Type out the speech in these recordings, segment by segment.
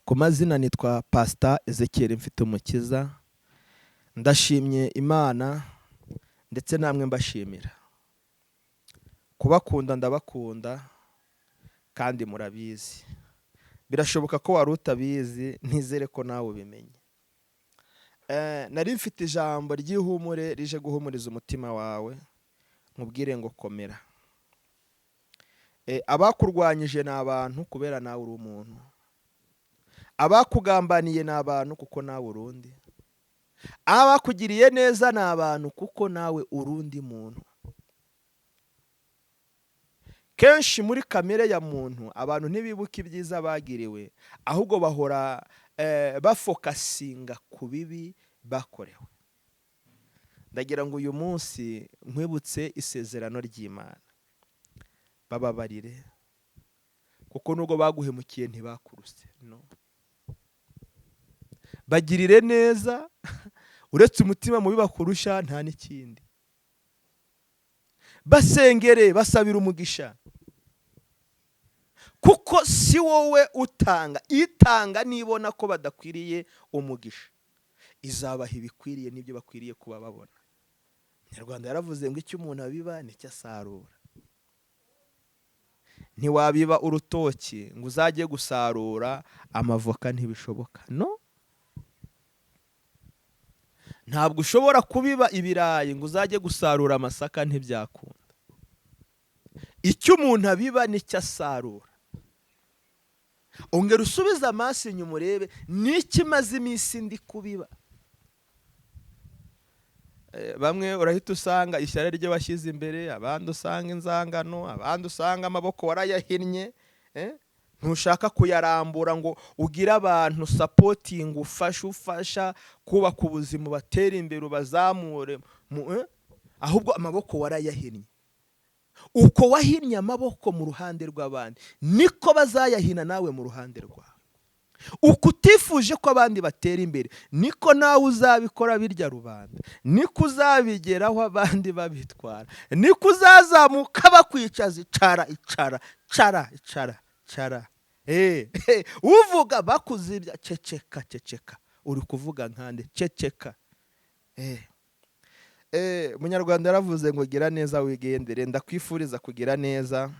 Ku mazina nitwa Pastor Ezekiel Mfitumukiza, ndashimye Imana ndetse namwe mbashimira. Kubakunda ndabakunda kandi murabizi. Birashoboka ko wari utabizi, ntizere ko nawe ubimenye. Nari mfite ijambo ry'ihumure rije guhumuriza umutima wawe, nkubwire ngo komera. Abakurwanyije ni abantu kubera nawe uri umuntu. Abakugambaniye ni abantu kuko nawe urundi. Abakugiriye neza ni abantu kuko nawe urundi muntu. Kenshi muri kamere ya muntu abantu ntibibuka ibyiza bagiriwe, ahubwo bahora bafokasinga ku bibi bakorewe. Ndagira ngo uyu munsi nkwibutse isezerano ry'Imana. Bababarire kuko nubwo baguhemukiye ntibakuruse, no. Bagirire neza uretse umutima mubi bakurusha nta n'ikindi. Basengere, basabira umugisha, kuko si wowe utanga. Itanga nibona ko badakwiriye umugisha, izabaha ibikwiriye n'ibyo bakwiriye kuba babona. Nyarwanda yaravuze ngo icyo umuntu abiba nicyo asarura. Ntiwabiba urutoki ngo uzajye gusarura amavoka, ntibishoboka, no. Ntabwo ushobora kubiba ibirayi ngo uzajye gusarura amasaka, ntibyakunda. Icyo umuntu abiba nicyo asarura. Ongera usubize amaso inyuma urebe n'iki maze iminsi ndi kubiba. Bamwe urahita usanga ishyari ryo bashyize imbere, abandi usanga inzangano, abandi usanga amaboko warayahinnye. Ntushaka kuyarambura ngo ugire abantu supporting, ufasha kubaka ubuzima, batera imbere, ubazamure, ahubwo amaboko warayahinnye. Uko wahinnye amaboko mu ruhande rw'abandi, niko bazayahina nawe mu ruhande rwawe. Uko utifuje ko abandi batera imbere, niko nawe uzabikora birya rubanda. Niko uzabigeraho abandi babitwara. Niko uzazamuka bakwicaza, icara. Uvuga bakuzibya, ceceka. Uri kuvuga nkande, ceceka. Munyarwanda yaravuze ngo gira neza wigendere. Ndakwifuriza kugira neza.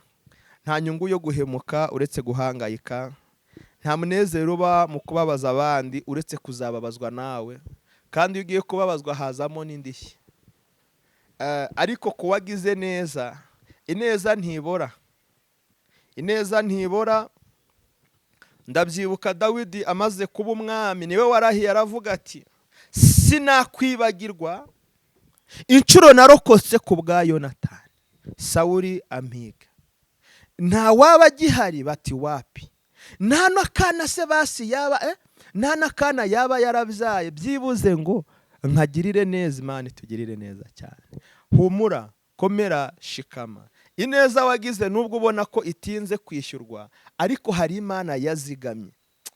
Nta nyungu yo guhemuka uretse guhangayika. Nta munezero uba mu kubabaza abandi uretse kuzababazwa nawe. Kandi iyo ugiye kubabazwa hazamo n'indishyi. Ariko kuwagize neza, ineza ntibora. Ineza ntibora. Ndabyibuka Dawidi amaze kuba umwami, niwe warahiye aravuga ati sinakwibagirwa inshuro narokotse ku bwa Yonatani, Sawuli ampiga. Nta waba agihari, bati wapi. Nta n'akana se basi yaba nta n'akana yaba yarabyaye, byibuze ngo nkagirire neza. Imana itugirire neza cyane. Humura, komera, shikama. Ineza wagize nubwo ubona ko itinze kwishyurwa, ariko hari Imana yazigamye.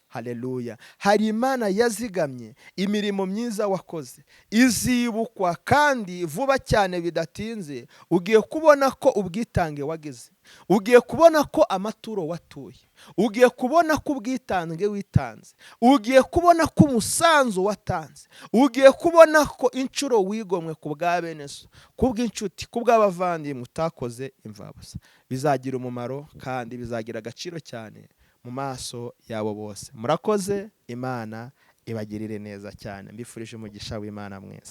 Haleluya. Hari Imana yazigamye imirimo myiza wakoze, izibukwa kandi vuba cyane bidatinze. Ugiye kubona ko ubwitange wagize, ugiye kubona ko amaturo watuye, ugiye kubona ko ubwitange witanze, ugiye kubona ko umusanzu watanze, ugiye kubona ko inshuro wigomwe ku bwa bene so, kubw'inshuti, kubw'abavandimwe utakoze imvabusa. Bizagira umumaro kandi bizagira agaciro cyane mu maso yabo bose. Murakoze. Imana ibagirire neza cyane. Mbifurije umugisha w'Imana mwese.